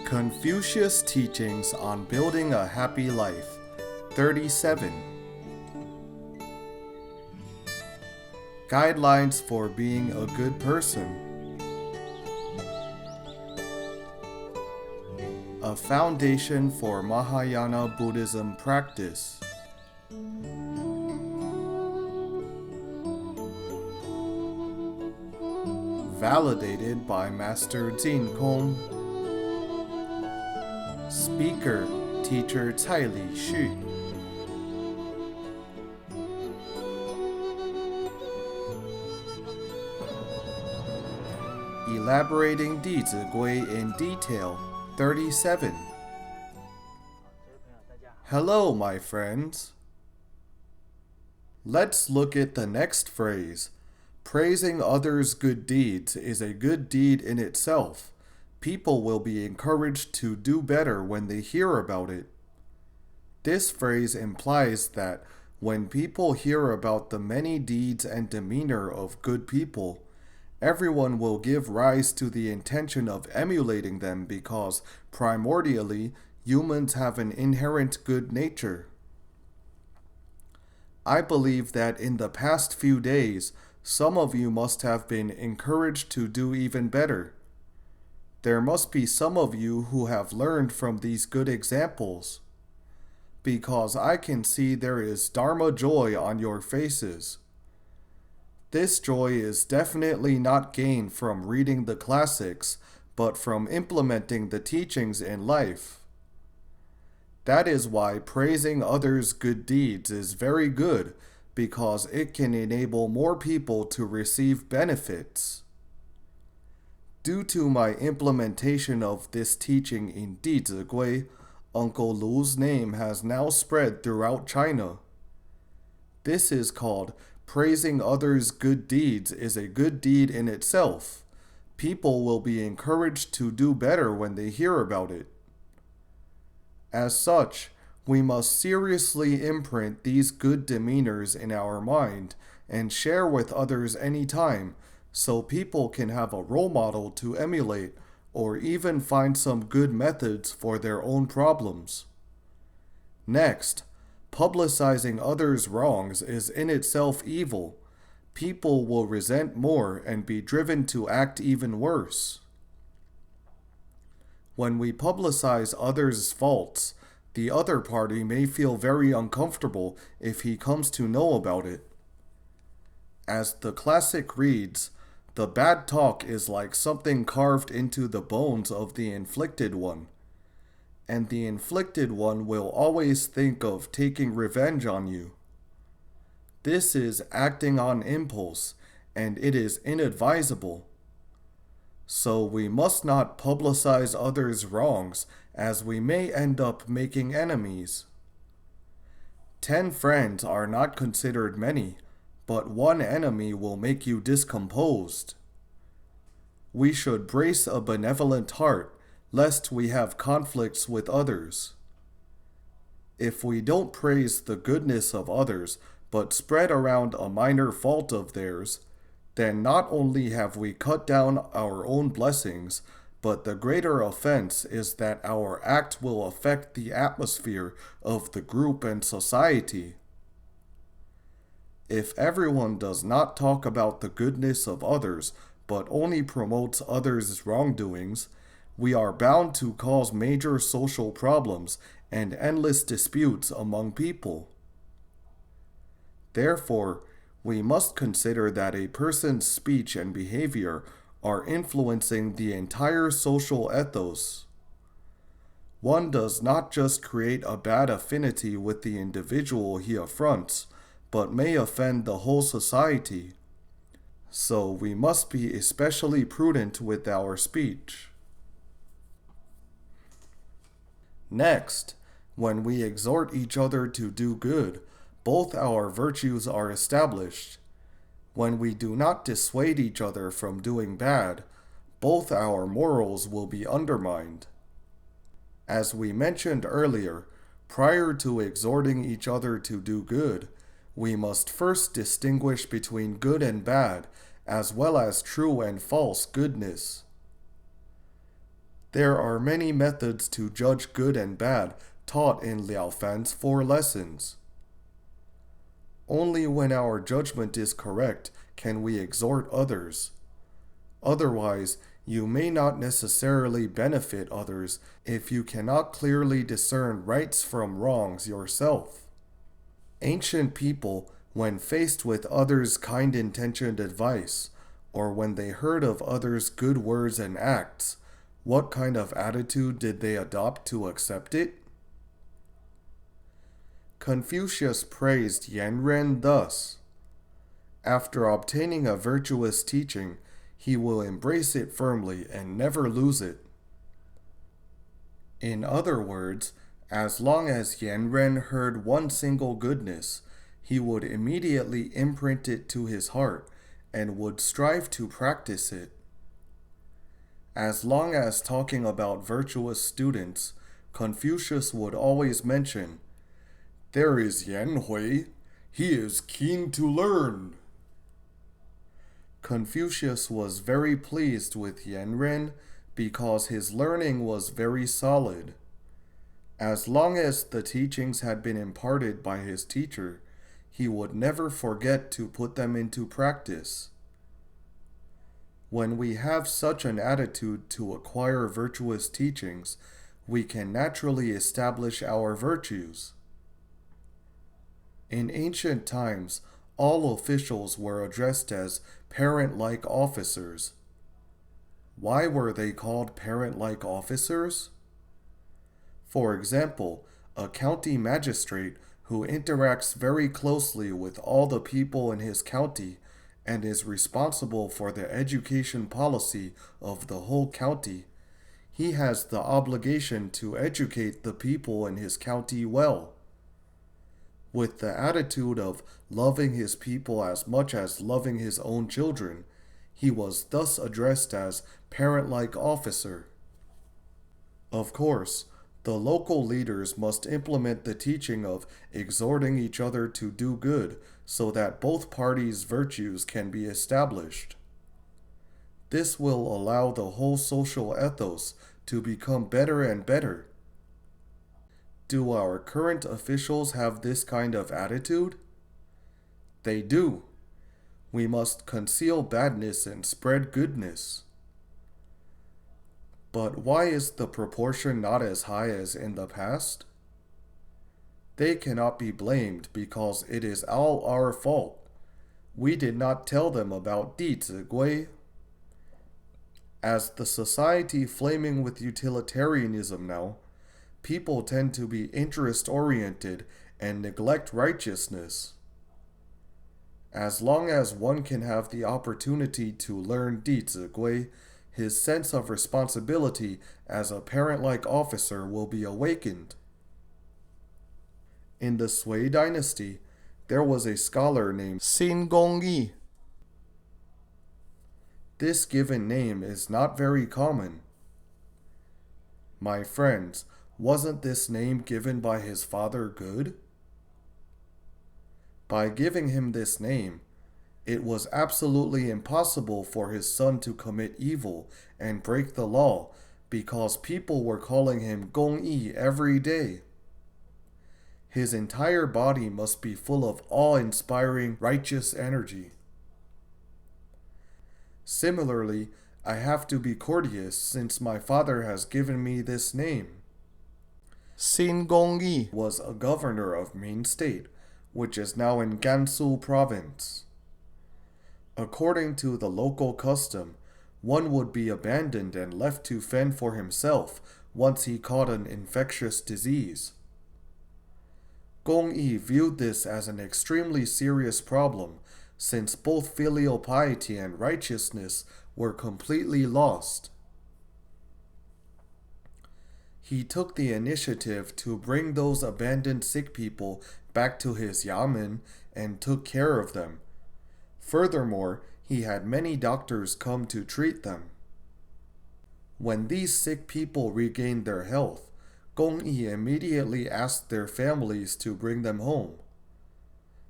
Confucius Teachings on Building a Happy Life, 37. Guidelines for Being a Good Person. A Foundation for Mahayana Buddhism Practice. Validated by Master Dizigui. Speaker, Teacher Tsai Lixu. Elaborating Dizigui in detail, 37. Hello, my friends. Let's look at the next phrase. Praising others' good deeds is a good deed in itself. People will be encouraged to do better when they hear about it. This phrase implies that when people hear about the many deeds and demeanor of good people, everyone will give rise to the intention of emulating them because, primordially, humans have an inherent good nature. I believe that in the past few days, some of you must have been encouraged to do even better. There must be some of you who have learned from these good examples, because I can see there is Dharma joy on your faces. This joy is definitely not gained from reading the classics, but from implementing the teachings in life. That is why praising others' good deeds is very good, because it can enable more people to receive benefits. Due to my implementation of this teaching in Dizigui, Uncle Lu's name has now spread throughout China. This is called praising others' good deeds is a good deed in itself. People will be encouraged to do better when they hear about it. As such, we must seriously imprint these good demeanors in our mind and share with others anytime, so people can have a role model to emulate or even find some good methods for their own problems. Next, publicizing others' wrongs is in itself evil. People will resent more and be driven to act even worse. When we publicize others' faults, the other party may feel very uncomfortable if he comes to know about it. As the classic reads, the bad talk is like something carved into the bones of the inflicted one, and the inflicted one will always think of taking revenge on you. This is acting on impulse, and it is inadvisable. So we must not publicize others' wrongs, as we may end up making enemies. 10 friends are not considered many, but one enemy will make you discomposed. We should brace a benevolent heart, lest we have conflicts with others. If we don't praise the goodness of others, but spread around a minor fault of theirs, then not only have we cut down our own blessings, but the greater offense is that our act will affect the atmosphere of the group and society. If everyone does not talk about the goodness of others, but only promotes others' wrongdoings, we are bound to cause major social problems and endless disputes among people. Therefore, we must consider that a person's speech and behavior are influencing the entire social ethos. One does not just create a bad affinity with the individual he affronts, but may offend the whole society. So we must be especially prudent with our speech. Next, when we exhort each other to do good, both our virtues are established. When we do not dissuade each other from doing bad, both our morals will be undermined. As we mentioned earlier, prior to exhorting each other to do good, we must first distinguish between good and bad, as well as true and false goodness. There are many methods to judge good and bad taught in Liao Fan's 4 lessons. Only when our judgment is correct can we exhort others. Otherwise, you may not necessarily benefit others if you cannot clearly discern rights from wrongs yourself. Ancient people, when faced with others' kind-intentioned advice, or when they heard of others' good words and acts, what kind of attitude did they adopt to accept it? Confucius praised Yanren thus: after obtaining a virtuous teaching, he will embrace it firmly and never lose it. In other words, as long as Yanren heard one single goodness, he would immediately imprint it to his heart and would strive to practice it. As long as talking about virtuous students, Confucius would always mention, "There is Yan Hui. He is keen to learn." Confucius was very pleased with Yanren because his learning was very solid. As long as the teachings had been imparted by his teacher, he would never forget to put them into practice. When we have such an attitude to acquire virtuous teachings, we can naturally establish our virtues. In ancient times, all officials were addressed as parent-like officers. Why were they called parent-like officers? For example, a county magistrate who interacts very closely with all the people in his county and is responsible for the education policy of the whole county, he has the obligation to educate the people in his county well. With the attitude of loving his people as much as loving his own children, he was thus addressed as parent-like officer. Of course, the local leaders must implement the teaching of exhorting each other to do good so that both parties' virtues can be established. This will allow the whole social ethos to become better and better. Do our current officials have this kind of attitude? They do. We must conceal badness and spread goodness. But why is the proportion not as high as in the past? They cannot be blamed because it is all our fault. We did not tell them about Dizigui. As the society flaming with utilitarianism now, people tend to be interest-oriented and neglect righteousness. As long as one can have the opportunity to learn Dizigui, his sense of responsibility as a parent-like officer will be awakened. In the Sui dynasty, there was a scholar named Xin Gongyi. This given name is not very common. My friends, wasn't this name given by his father good? By giving him this name, it was absolutely impossible for his son to commit evil and break the law because people were calling him Gongyi every day. His entire body must be full of awe-inspiring righteous energy. Similarly, I have to be courteous since my father has given me this name. Xin Gongyi was a governor of Min State, which is now in Gansu province. According to the local custom, one would be abandoned and left to fend for himself once he caught an infectious disease. Gongyi viewed this as an extremely serious problem, since both filial piety and righteousness were completely lost. He took the initiative to bring those abandoned sick people back to his yamen and took care of them. Furthermore, he had many doctors come to treat them. When these sick people regained their health, Gongyi immediately asked their families to bring them home.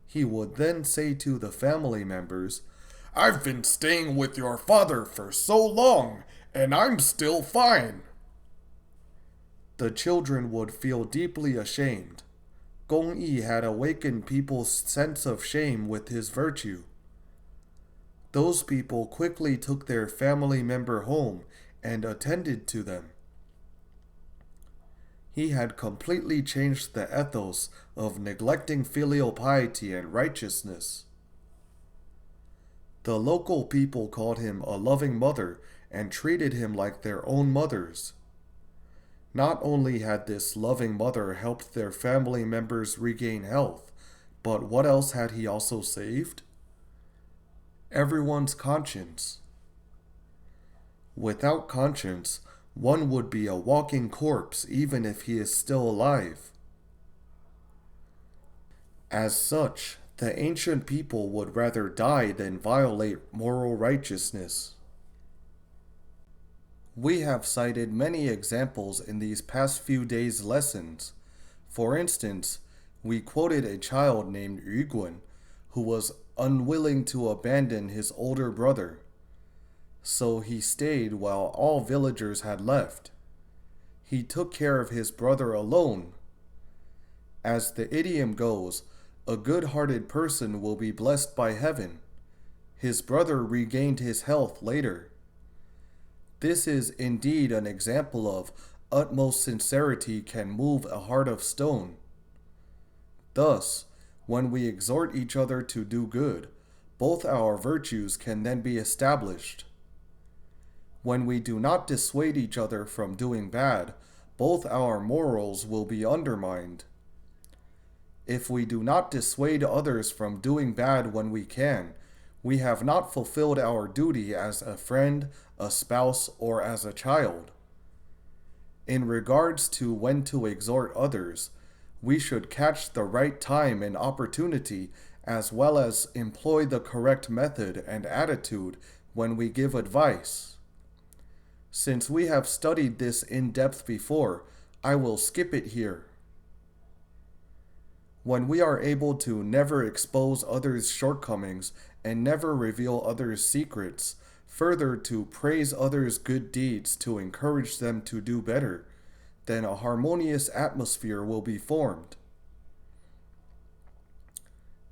He would then say to the family members, "I've been staying with your father for so long, and I'm still fine." the children would feel deeply ashamed. Gong Yi had awakened people's sense of shame with his virtue. Those people quickly took their family member home and attended to them. He had completely changed the ethos of neglecting filial piety and righteousness. The local people called him a loving mother and treated him like their own mothers. Not only had this loving mother helped their family members regain health, but what else had he also saved? Everyone's conscience. Without conscience, one would be a walking corpse even if he is still alive. As such, the ancient people would rather die than violate moral righteousness. We have cited many examples in these past few days' lessons. For instance, we quoted a child named Yu Gun, who was unwilling to abandon his older brother. So he stayed while all villagers had left. He took care of his brother alone. As the idiom goes, a good-hearted person will be blessed by heaven. His brother regained his health later. This is indeed an example of utmost sincerity can move a heart of stone. Thus, when we exhort each other to do good, both our virtues can then be established. When we do not dissuade each other from doing bad, both our morals will be undermined. If we do not dissuade others from doing bad when we can, we have not fulfilled our duty as a friend, a spouse, or as a child. In regards to when to exhort others, we should catch the right time and opportunity, as well as employ the correct method and attitude when we give advice. Since we have studied this in depth before, I will skip it here. When we are able to never expose others' shortcomings and never reveal others' secrets, further to praise others' good deeds to encourage them to do better, then a harmonious atmosphere will be formed.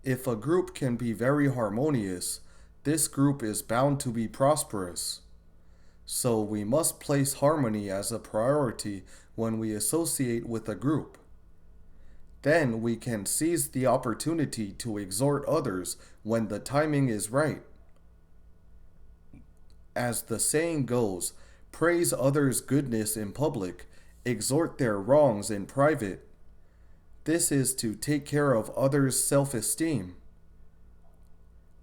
If a group can be very harmonious, this group is bound to be prosperous. So we must place harmony as a priority when we associate with a group. Then we can seize the opportunity to exhort others when the timing is right. As the saying goes, praise others' goodness in public, exhort their wrongs in private. This is to take care of others' self-esteem.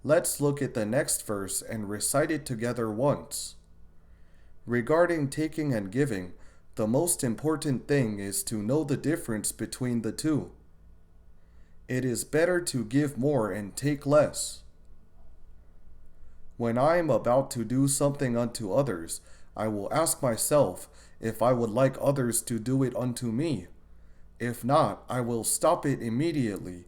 Let's look at the next verse and recite it together once. Regarding taking and giving, the most important thing is to know the difference between the two. It is better to give more and take less. When I am about to do something unto others, I will ask myself if I would like others to do it unto me. If not, I will stop it immediately.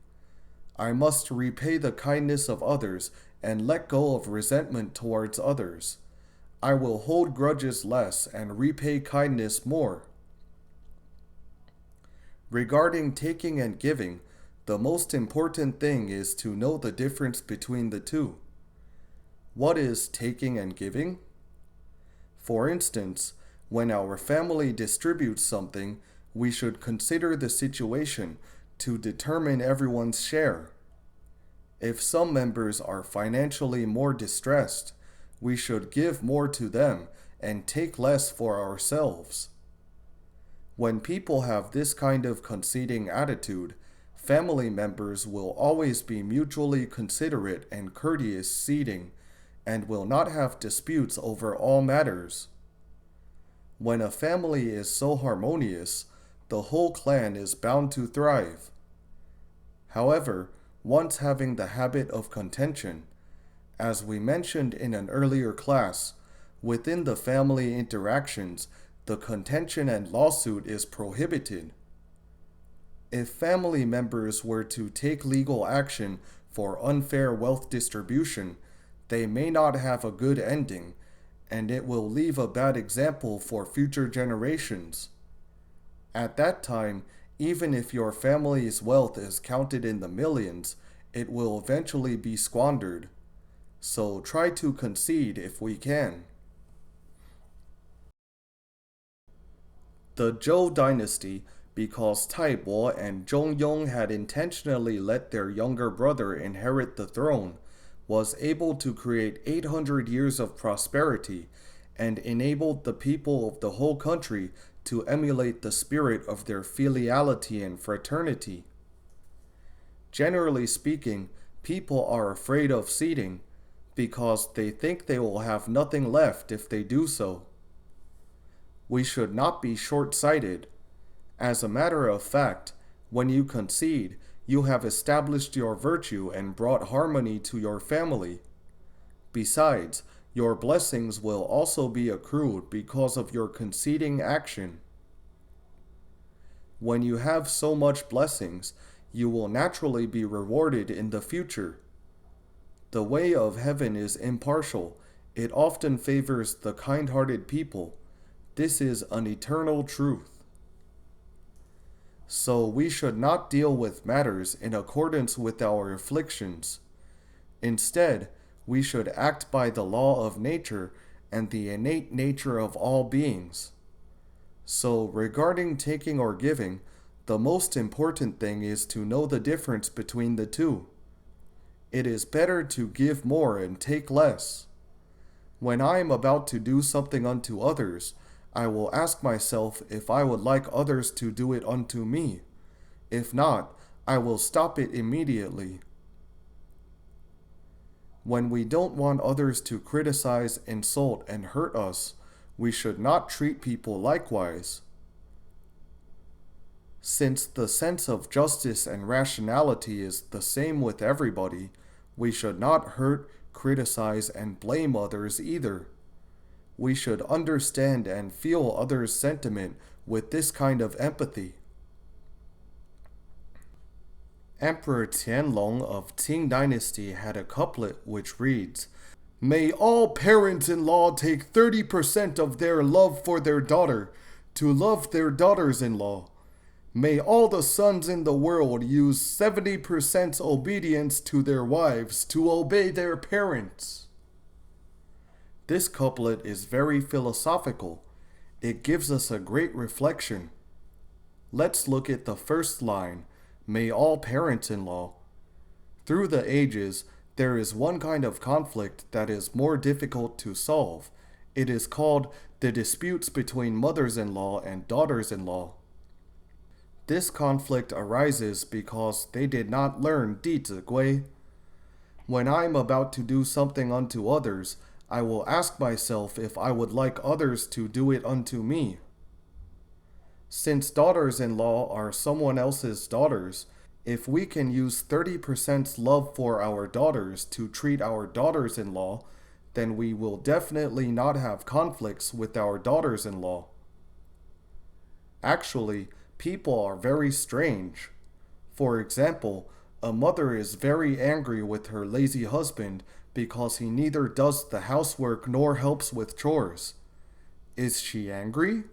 I must repay the kindness of others and let go of resentment towards others. I will hold grudges less and repay kindness more. Regarding taking and giving, the most important thing is to know the difference between the two. What is taking and giving? For instance, when our family distributes something, we should consider the situation to determine everyone's share. If some members are financially more distressed, we should give more to them and take less for ourselves. When people have this kind of conceding attitude, family members will always be mutually considerate and courteous ceding, and will not have disputes over all matters. When a family is so harmonious, the whole clan is bound to thrive. However, once having the habit of contention, as we mentioned in an earlier class, within the family interactions, the contention and lawsuit is prohibited. If family members were to take legal action for unfair wealth distribution, they may not have a good ending, and it will leave a bad example for future generations. At that time, even if your family's wealth is counted in the millions, it will eventually be squandered. So try to concede if we can. The Zhou dynasty, because Taibo and Zhongyong had intentionally let their younger brother inherit the throne, was able to create 800 years of prosperity and enabled the people of the whole country to emulate the spirit of their filiality and fraternity. Generally speaking, people are afraid of ceding because they think they will have nothing left if they do so. We should not be short-sighted. As a matter of fact, when you concede, you have established your virtue and brought harmony to your family. Besides, your blessings will also be accrued because of your conceding action. When you have so much blessings, you will naturally be rewarded in the future. The way of heaven is impartial. It often favors the kind-hearted people. This is an eternal truth. So we should not deal with matters in accordance with our afflictions. Instead, we should act by the law of nature and the innate nature of all beings. So regarding taking or giving, the most important thing is to know the difference between the two. It is better to give more and take less. When I am about to do something unto others, I will ask myself if I would like others to do it unto me. If not, I will stop it immediately. When we don't want others to criticize, insult, and hurt us, we should not treat people likewise. Since the sense of justice and rationality is the same with everybody, we should not hurt, criticize, and blame others either. We should understand and feel others' sentiment with this kind of empathy. Emperor Tianlong of Qing Dynasty had a couplet which reads, "May all parents-in-law take 30% of their love for their daughter to love their daughters-in-law. May all the sons in the world use 70% obedience to their wives to obey their parents." This couplet is very philosophical. It gives us a great reflection. Let's look at the first line, "May all parents-in-law." Through the ages, there is one kind of conflict that is more difficult to solve. It is called the disputes between mothers-in-law and daughters-in-law. This conflict arises because they did not learn Dizigui. When I am about to do something unto others, I will ask myself if I would like others to do it unto me. Since daughters-in-law are someone else's daughters, if we can use 30% love for our daughters to treat our daughters-in-law, then we will definitely not have conflicts with our daughters-in-law. Actually, people are very strange. For example, a mother is very angry with her lazy husband because he neither does the housework nor helps with chores. Is she angry?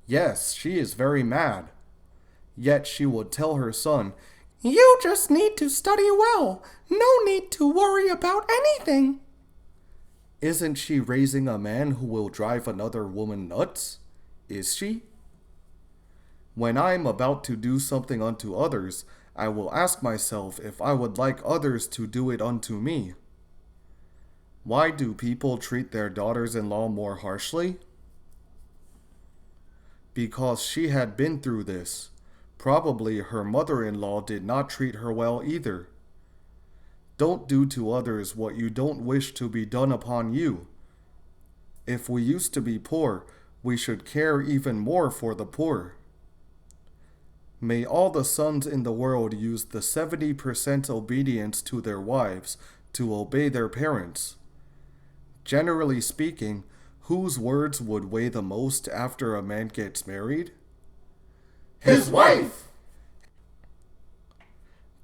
Yes, she is very mad. Yet she would tell her son, "You just need to study well. No need to worry about anything." Isn't she raising a man who will drive another woman nuts? Is she? When I am about to do something unto others, I will ask myself if I would like others to do it unto me. Why do people treat their daughters-in-law more harshly? Because she had been through this. Probably her mother-in-law did not treat her well either. Don't do to others what you don't wish to be done upon you. If we used to be poor, we should care even more for the poor. May all the sons in the world use the 70% obedience to their wives to obey their parents. Generally speaking, whose words would weigh the most after a man gets married? His wife!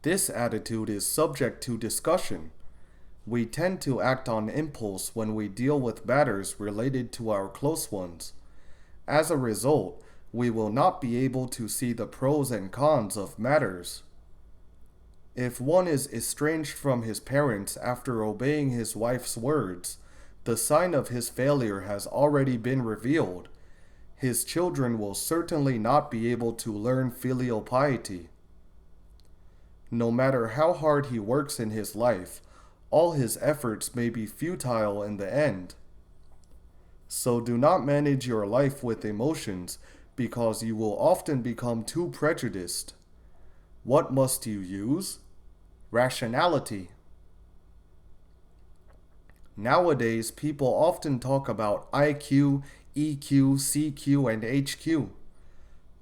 This attitude is subject to discussion. We tend to act on impulse when we deal with matters related to our close ones. As a result, we will not be able to see the pros and cons of matters. If one is estranged from his parents after obeying his wife's words, the sign of his failure has already been revealed. His children will certainly not be able to learn filial piety. No matter how hard he works in his life, all his efforts may be futile in the end. So do not manage your life with emotions, because you will often become too prejudiced. What must you use? Rationality. Nowadays, people often talk about IQ, EQ, CQ, and HQ.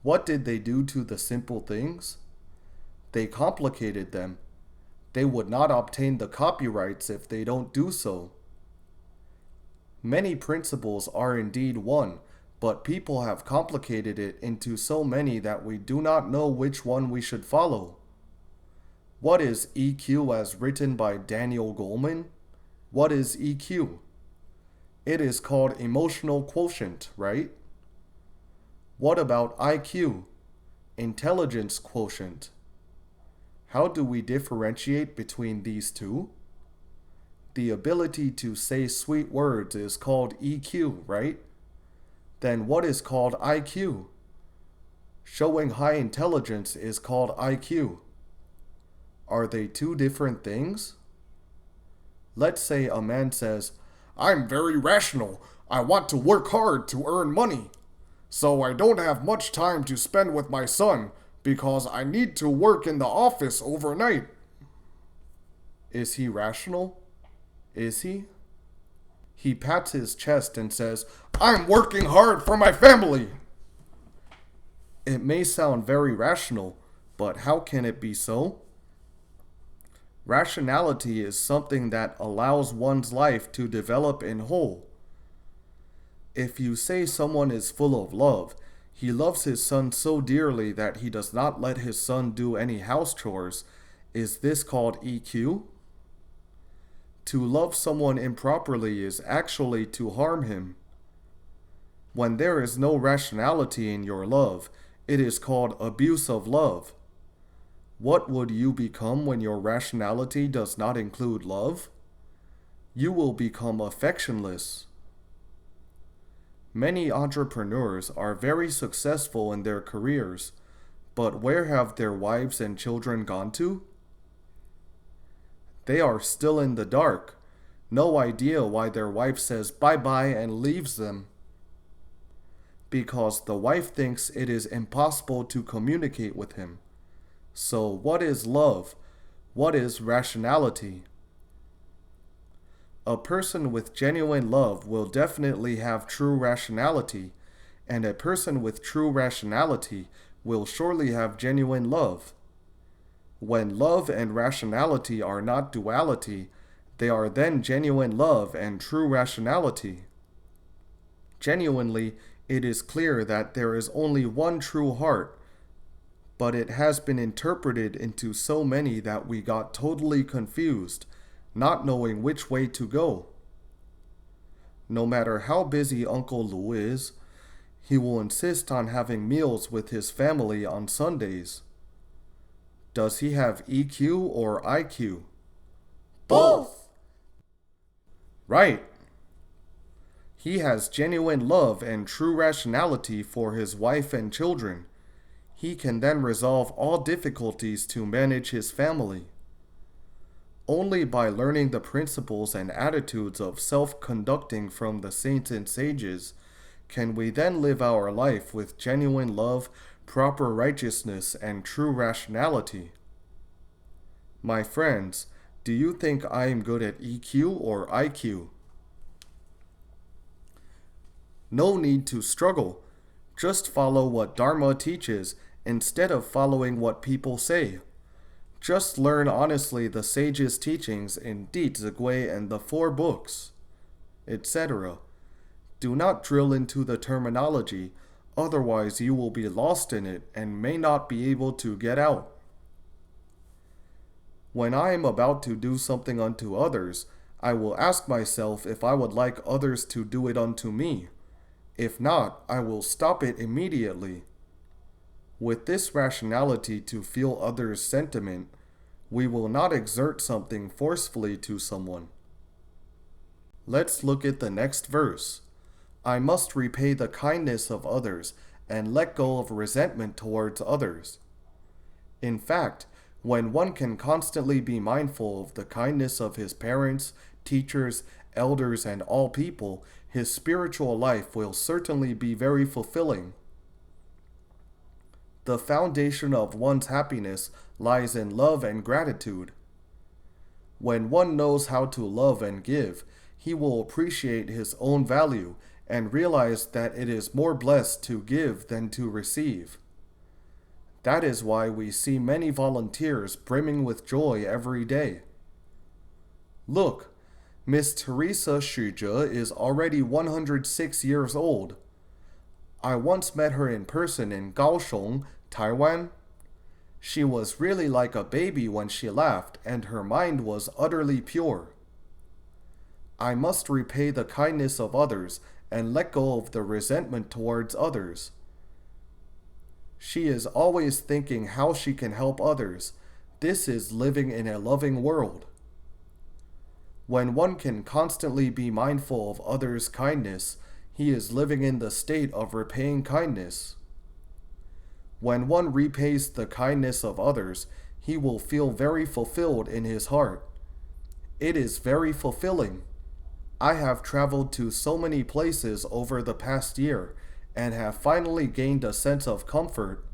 What did they do to the simple things? They complicated them. They would not obtain the copyrights if they don't do so. Many principles are indeed one, but people have complicated it into so many that we do not know which one we should follow. What is EQ as written by Daniel Goleman? What is EQ? It is called emotional quotient, right? What about IQ? Intelligence quotient. How do we differentiate between these two? The ability to say sweet words is called EQ, right? Then what is called IQ? Showing high intelligence is called IQ. Are they two different things? Let's say a man says, "I'm very rational. I want to work hard to earn money. So I don't have much time to spend with my son because I need to work in the office overnight." Is he rational? Is he? He pats his chest and says, "I'm working hard for my family." It may sound very rational, but how can it be so? Rationality is something that allows one's life to develop in whole. If you say someone is full of love, he loves his son so dearly that he does not let his son do any house chores, is this called EQ? To love someone improperly is actually to harm him. When there is no rationality in your love, it is called abuse of love. What would you become when your rationality does not include love? You will become affectionless. Many entrepreneurs are very successful in their careers, but where have their wives and children gone to? They are still in the dark, no idea why their wife says bye-bye and leaves them. Because the wife thinks it is impossible to communicate with him. So what is love? What is rationality? A person with genuine love will definitely have true rationality, and a person with true rationality will surely have genuine love. When love and rationality are not duality, they are then genuine love and true rationality. Genuinely, it is clear that there is only one true heart, but it has been interpreted into so many that we got totally confused, not knowing which way to go. No matter how busy Uncle Lu is, he will insist on having meals with his family on Sundays. Does he have EQ or IQ? Both. Right. He has genuine love and true rationality for his wife and children. He can then resolve all difficulties to manage his family. Only by learning the principles and attitudes of self-conducting from the saints and sages can we then live our life with genuine love, proper righteousness, and true rationality. My friends, do you think I am good at EQ or IQ? No need to struggle. Just follow what Dharma teaches instead of following what people say. Just learn honestly the sages' teachings in Dizigui and the 4 books, etc. Do not drill into the terminology, otherwise you will be lost in it and may not be able to get out. When I am about to do something unto others, I will ask myself if I would like others to do it unto me. If not, I will stop it immediately. With this rationality to feel others' sentiment, we will not exert something forcefully to someone. Let's look at the next verse. I must repay the kindness of others and let go of resentment towards others. In fact, when one can constantly be mindful of the kindness of his parents, teachers, elders, and all people, his spiritual life will certainly be very fulfilling. The foundation of one's happiness lies in love and gratitude. When one knows how to love and give, he will appreciate his own value and realize that it is more blessed to give than to receive. That is why we see many volunteers brimming with joy every day. Look, Miss Teresa Xuzhe is already 106 years old. I once met her in person in Kaohsiung, Taiwan. She was really like a baby when she laughed, and her mind was utterly pure. I must repay the kindness of others and let go of the resentment towards others. She is always thinking how she can help others. This is living in a loving world. When one can constantly be mindful of others' kindness, he is living in the state of repaying kindness. When one repays the kindness of others, he will feel very fulfilled in his heart. It is very fulfilling. I have traveled to so many places over the past year and have finally gained a sense of comfort.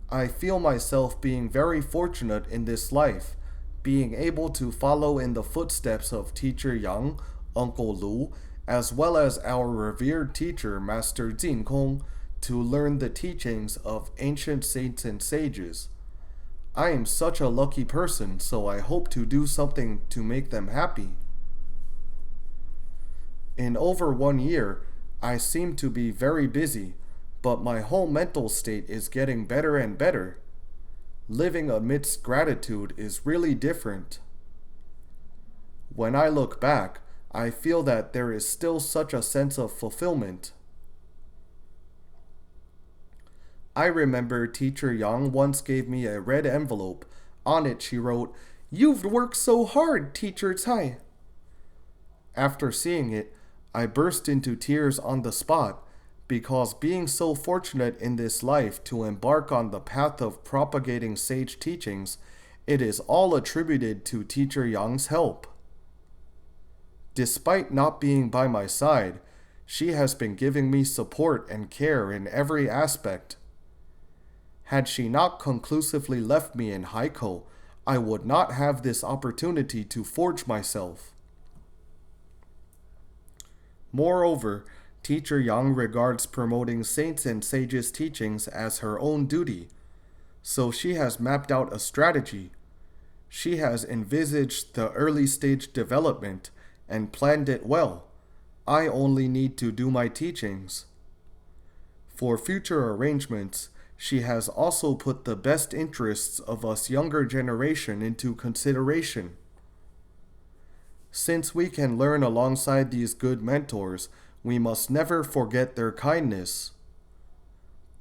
I feel myself being very fortunate in this life, being able to follow in the footsteps of Teacher Yang, Uncle Lu, as well as our revered teacher, Master Jin Kong, to learn the teachings of ancient saints and sages. I am such a lucky person, so I hope to do something to make them happy. In over 1 year, I seem to be very busy, but my whole mental state is getting better and better. Living amidst gratitude is really different. When I look back, I feel that there is still such a sense of fulfillment. I remember Teacher Yang once gave me a red envelope. On it she wrote, "You've worked so hard, Teacher Tsai." After seeing it, I burst into tears on the spot, because being so fortunate in this life to embark on the path of propagating sage teachings, it is all attributed to Teacher Yang's help. Despite not being by my side, she has been giving me support and care in every aspect. Had she not conclusively left me in Haikou, I would not have this opportunity to forge myself. Moreover, Teacher Yang regards promoting saints and sages' teachings as her own duty, so she has mapped out a strategy. She has envisaged the early stage development and planned it well. I only need to do my teachings. For future arrangements, she has also put the best interests of us younger generation into consideration. Since we can learn alongside these good mentors, we must never forget their kindness.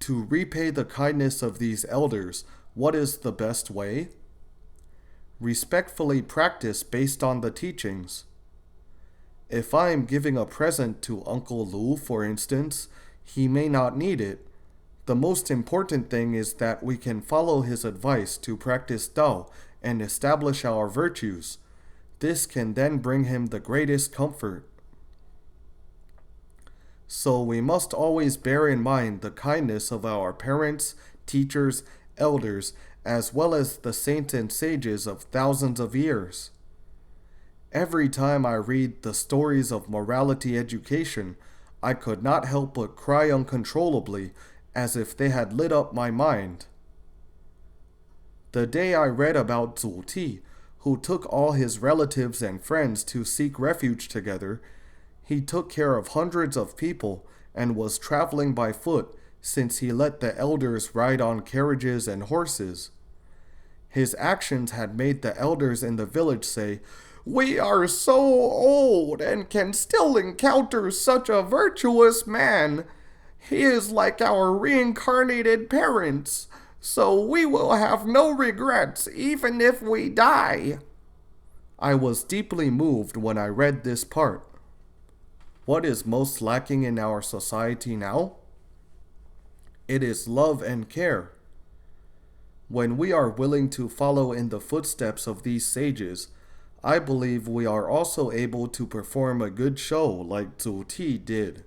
To repay the kindness of these elders, what is the best way? Respectfully practice based on the teachings. If I am giving a present to Uncle Lu, for instance, he may not need it. The most important thing is that we can follow his advice to practice Tao and establish our virtues. This can then bring him the greatest comfort. So we must always bear in mind the kindness of our parents, teachers, elders, as well as the saints and sages of thousands of years. Every time I read the stories of morality education, I could not help but cry uncontrollably, as if they had lit up my mind. The day I read about Zu Ti, who took all his relatives and friends to seek refuge together, he took care of hundreds of people and was traveling by foot since he let the elders ride on carriages and horses. His actions had made the elders in the village say, We are so old and can still encounter such a virtuous man. He is like our reincarnated parents, so we will have no regrets even if we die. I was deeply moved when I read this part. What is most lacking in our society now? It is love and care. When we are willing to follow in the footsteps of these sages, I believe we are also able to perform a good show like Tsai did.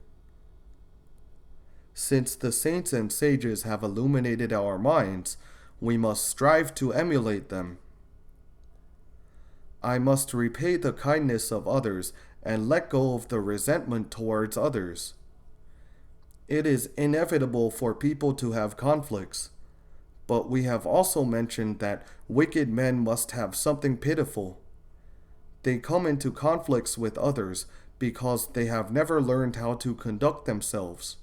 Since the saints and sages have illuminated our minds, we must strive to emulate them. I must repay the kindness of others and let go of the resentment towards others. It is inevitable for people to have conflicts, but we have also mentioned that wicked men must have something pitiful. They come into conflicts with others because they have never learned how to conduct themselves.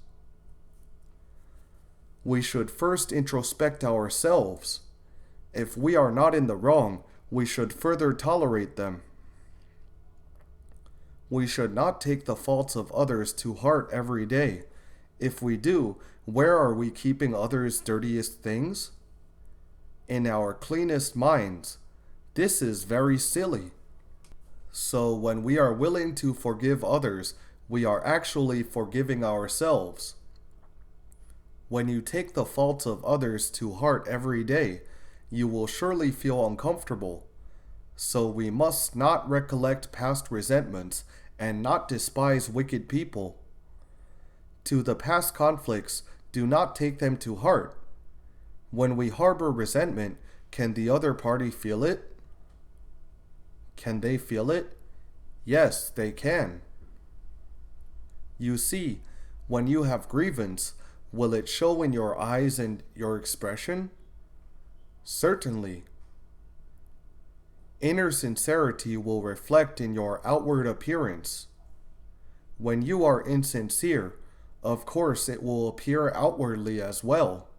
We should first introspect ourselves. If we are not in the wrong, we should further tolerate them. We should not take the faults of others to heart every day. If we do, where are we keeping others' dirtiest things? In our cleanest minds. This is very silly. So when we are willing to forgive others, we are actually forgiving ourselves. When you take the faults of others to heart every day, you will surely feel uncomfortable. So we must not recollect past resentments and not despise wicked people. To the past conflicts, do not take them to heart. When we harbor resentment, can the other party feel it? Can they feel it? Yes, they can. You see, when you have grievance, will it show in your eyes and your expression? Certainly. Inner sincerity will reflect in your outward appearance. When you are insincere, of course it will appear outwardly as well.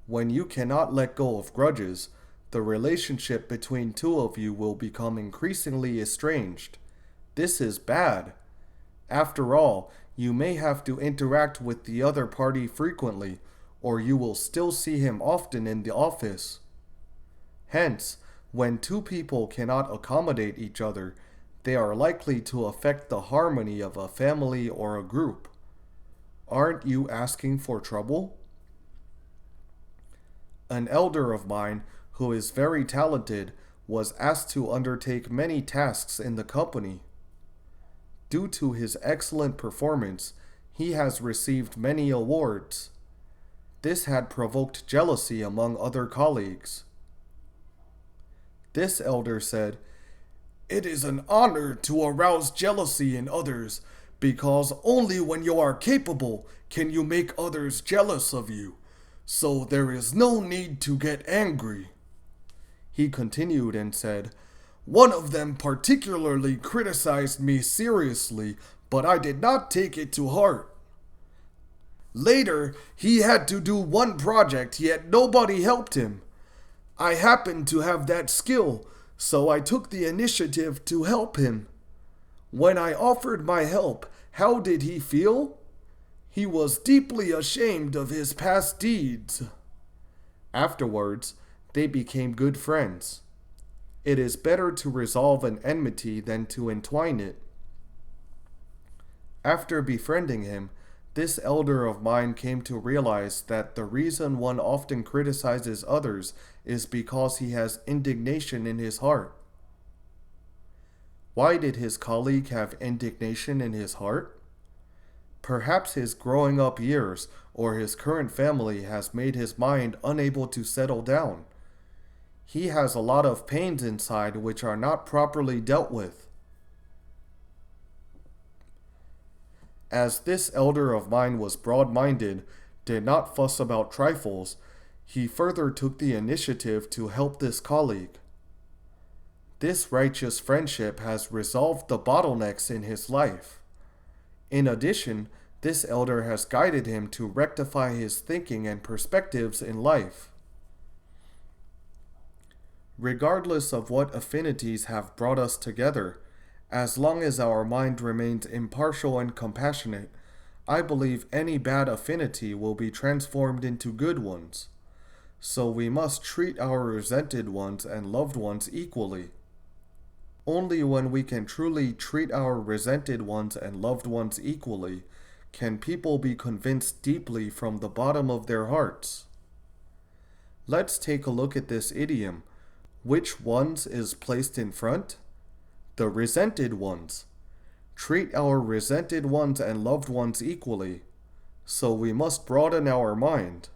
When you cannot let go of grudges, the relationship between two of you will become increasingly estranged. This is bad. After all, you may have to interact with the other party frequently, or you will still see him often in the office. Hence, when two people cannot accommodate each other, they are likely to affect the harmony of a family or a group. Aren't you asking for trouble? An elder of mine, who is very talented, was asked to undertake many tasks in the company. Due to his excellent performance, he has received many awards. This had provoked jealousy among other colleagues. This elder said, "It is an honor to arouse jealousy in others, because only when you are capable can you make others jealous of you. So there is no need to get angry." He continued and said, "One of them particularly criticized me seriously, but I did not take it to heart. Later, he had to do one project, yet nobody helped him. I happened to have that skill, so I took the initiative to help him. When I offered my help, how did he feel? He was deeply ashamed of his past deeds." Afterwards, they became good friends. It is better to resolve an enmity than to entwine it. After befriending him, this elder of mine came to realize that the reason one often criticizes others is because he has indignation in his heart. Why did his colleague have indignation in his heart? Perhaps his growing up years or his current family has made his mind unable to settle down. He has a lot of pains inside which are not properly dealt with. As this elder of mine was broad-minded, did not fuss about trifles, he further took the initiative to help this colleague. This righteous friendship has resolved the bottlenecks in his life. In addition, this elder has guided him to rectify his thinking and perspectives in life. regardless of what affinities have brought us together, as long as our mind remains impartial and compassionate, I believe any bad affinity will be transformed into good ones. So we must treat our resented ones and loved ones equally. Only when we can truly treat our resented ones and loved ones equally can people be convinced deeply from the bottom of their hearts. Let's take a look at this idiom. Which ones is placed in front? The resented ones. Treat our resented ones and loved ones equally. So we must broaden our mind.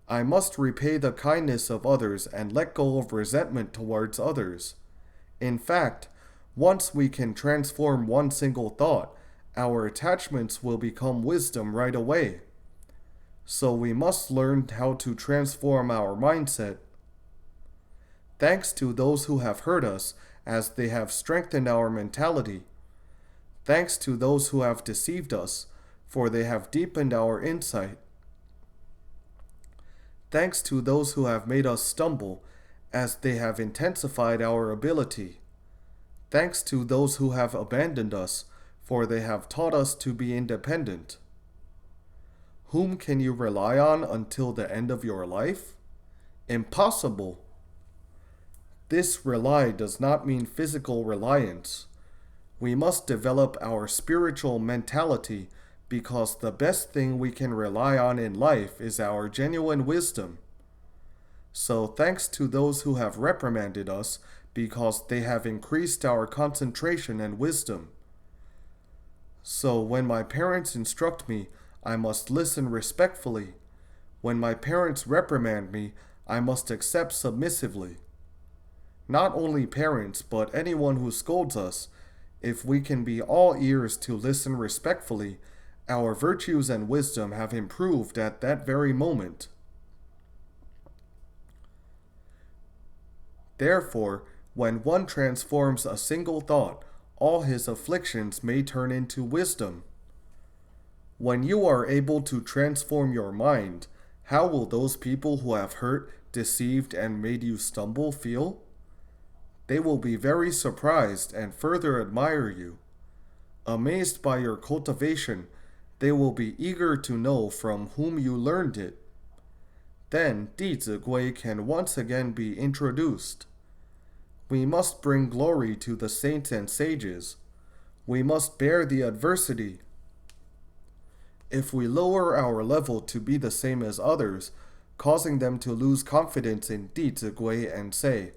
I must repay the kindness of others and let go of resentment towards others. In fact, once we can transform one single thought, our attachments will become wisdom right away. So we must learn how to transform our mindset. Thanks to those who have hurt us, as they have strengthened our mentality. Thanks to those who have deceived us, for they have deepened our insight. Thanks to those who have made us stumble, as they have intensified our ability. Thanks to those who have abandoned us, for they have taught us to be independent. Whom can you rely on until the end of your life? Impossible. This rely does not mean physical reliance. We must develop our spiritual mentality because the best thing we can rely on in life is our genuine wisdom. So thanks to those who have reprimanded us because they have increased our concentration and wisdom. So when my parents instruct me, I must listen respectfully. When my parents reprimand me, I must accept submissively. Not only parents, but anyone who scolds us, if we can be all ears to listen respectfully, our virtues and wisdom have improved at that very moment. Therefore, when one transforms a single thought, all his afflictions may turn into wisdom. When you are able to transform your mind, how will those people who have hurt, deceived, and made you stumble feel? They will be very surprised and further admire you. Amazed by your cultivation, they will be eager to know from whom you learned it. Then Dizigui can once again be introduced. We must bring glory to the saints and sages. We must bear the adversity. If we lower our level to be the same as others, causing them to lose confidence in Dizigui and say,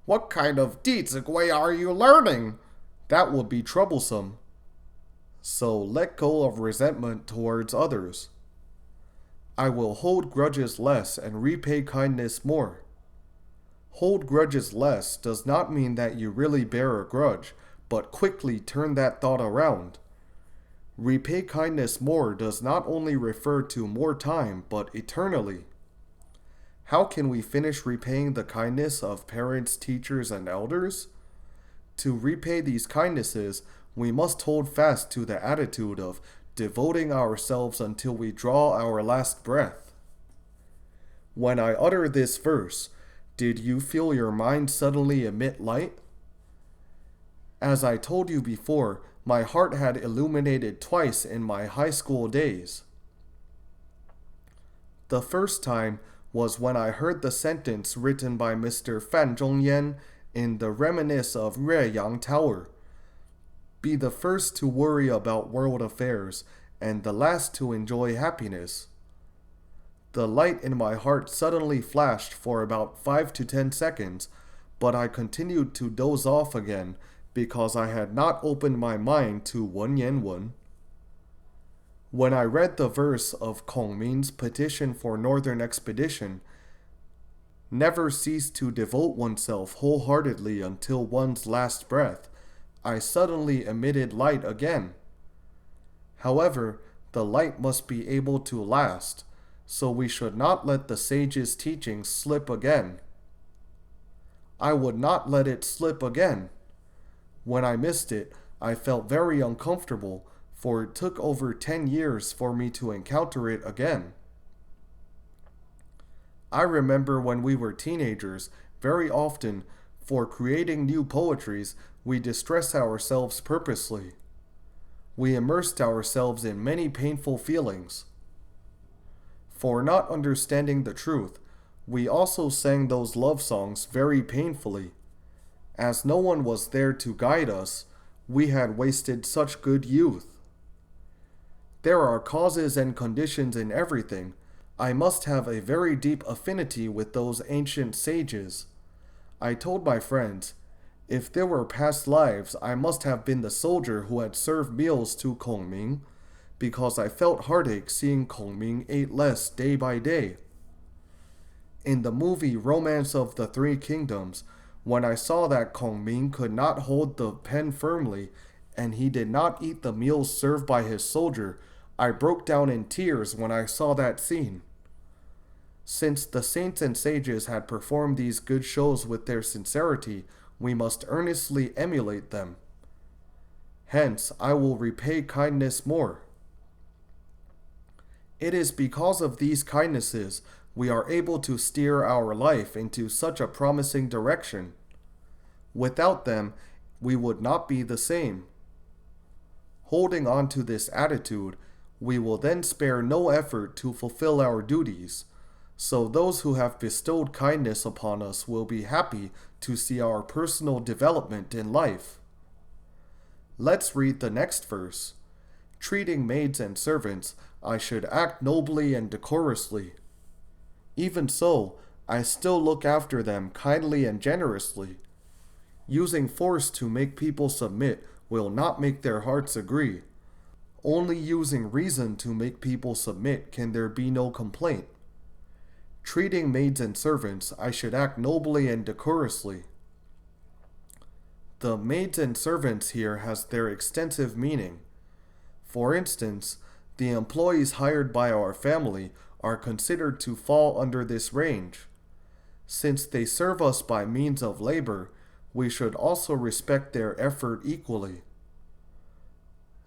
"What kind of Dizigui are you learning?" that would be troublesome. So let go of resentment towards others. I will hold grudges less and repay kindness more. Hold grudges less does not mean that you really bear a grudge, but quickly turn that thought around. Repay kindness more does not only refer to more time, but eternally. How can we finish repaying the kindness of parents, teachers, and elders? To repay these kindnesses, we must hold fast to the attitude of devoting ourselves until we draw our last breath. When I utter this verse, did you feel your mind suddenly emit light? As I told you before, my heart had illuminated twice in my high school days. The first time was when I heard the sentence written by Mr. Fan Zhongyan in the Reminisce of Yueyang Tower. Be the first to worry about world affairs and the last to enjoy happiness. The light in my heart suddenly flashed for about 5 to 10 seconds, but I continued to doze off again because I had not opened my mind to Wen Yan Wen. When I read the verse of Kong Min's petition for northern expedition, never cease to devote oneself wholeheartedly until one's last breath, I suddenly emitted light again. However, the light must be able to last, so we should not let the sage's teachings slip again. I would not let it slip again. When I missed it, I felt very uncomfortable, for it took over 10 years for me to encounter it again. I remember when we were teenagers, Very often, for creating new poetries, we distress ourselves purposely. We immersed ourselves in many painful feelings. For not understanding the truth, we also sang those love songs very painfully. As no one was there to guide us, we had wasted such good youth. There are causes and conditions in everything. I must have a very deep affinity with those ancient sages. I told my friends, if there were past lives, I must have been the soldier who had served meals to Kong Ming, because I felt heartache seeing Kong Ming ate less day by day. In the movie Romance of the Three Kingdoms, when I saw that Kong Ming could not hold the pen firmly and he did not eat the meals served by his soldier, I broke down in tears when I saw that scene. Since the saints and sages had performed these good shows with their sincerity, we must earnestly emulate them. Hence, I will repay kindness more. It is because of these kindnesses we are able to steer our life into such a promising direction. Without them, we would not be the same. Holding on to this attitude, we will then spare no effort to fulfill our duties, so those who have bestowed kindness upon us will be happy to see our personal development in life. Let's read the next verse. Treating maids and servants, I should act nobly and decorously. Even so, I still look after them kindly and generously. Using force to make people submit will not make their hearts agree. Only using reason to make people submit can there be no complaint. Treating maids and servants, I should act nobly and decorously. The maids and servants here has their extensive meaning. For instance, the employees hired by our family are considered to fall under this range. Since they serve us by means of labor, we should also respect their effort equally.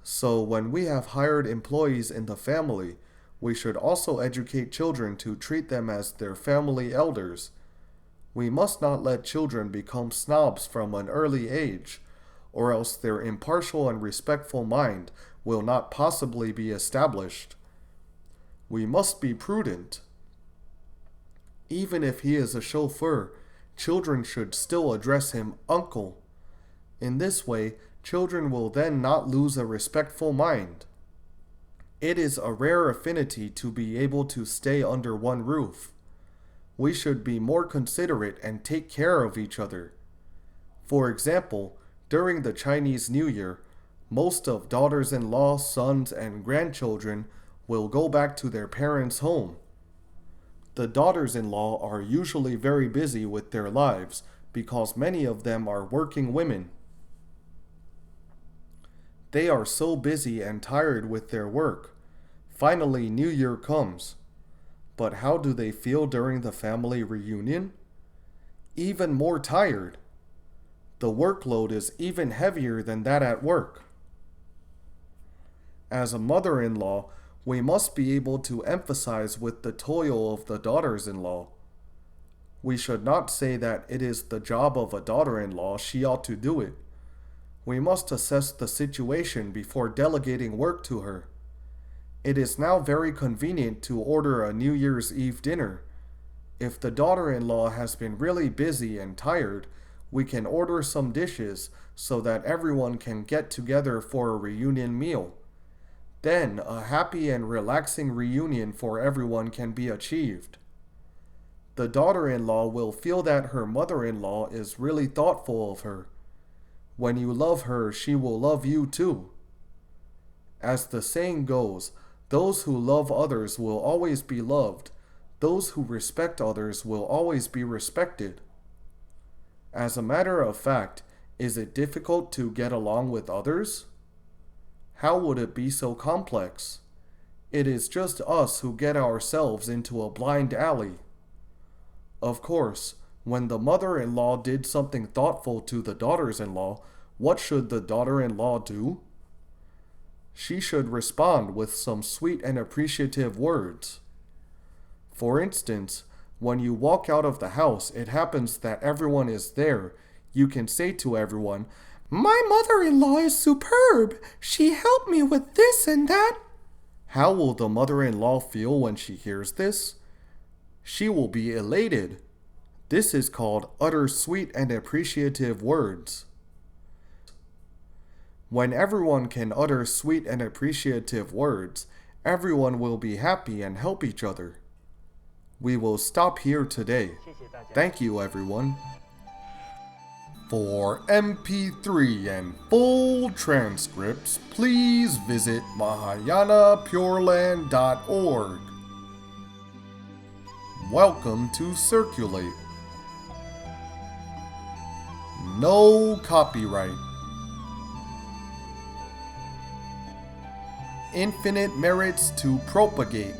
So when we have hired employees in the family, we should also educate children to treat them as their family elders. We must not let children become snobs from an early age, or else their impartial and respectful mind will not possibly be established. We must be prudent. Even if he is a chauffeur, children should still address him uncle. In this way, children will then not lose a respectful mind. It is a rare affinity to be able to stay under one roof. We should be more considerate and take care of each other. For example, during the Chinese New Year, most of daughters-in-law, sons, and grandchildren will go back to their parents' home. The daughters-in-law are usually very busy with their lives because many of them are working women. They are so busy and tired with their work. Finally, New Year comes. But how do they feel during the family reunion? Even more tired. The workload is even heavier than that at work. As a mother-in-law, we must be able to emphasize with the toil of the daughters-in-law. We should not say that it is the job of a daughter-in-law, she ought to do it. We must assess the situation before delegating work to her. It is now very convenient to order a New Year's Eve dinner. If the daughter-in-law has been really busy and tired, we can order some dishes so that everyone can get together for a reunion meal. Then a happy and relaxing reunion for everyone can be achieved. The daughter-in-law will feel that her mother-in-law is really thoughtful of her. When you love her, she will love you too. As the saying goes, those who love others will always be loved. Those who respect others will always be respected. As a matter of fact, is it difficult to get along with others? How would it be so complex? It is just us who get ourselves into a blind alley. Of course, when the mother-in-law did something thoughtful to the daughters-in-law, what should the daughter-in-law do? She should respond with some sweet and appreciative words. For instance, When you walk out of the house, it happens that everyone is there. You can say to everyone, "My mother-in-law is superb. She helped me with this and that." How will the mother-in-law feel when she hears this? She will be elated. This is called utter sweet and appreciative words. When everyone can utter sweet and appreciative words, everyone will be happy and help each other. We will stop here today. Thank you, everyone. For MP3 and full transcripts, please visit mahayanapureland.org. Welcome to Circulate. No copyright. Infinite merits to propagate.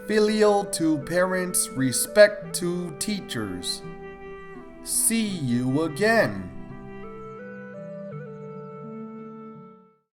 Filial to parents, respect to teachers. See you again.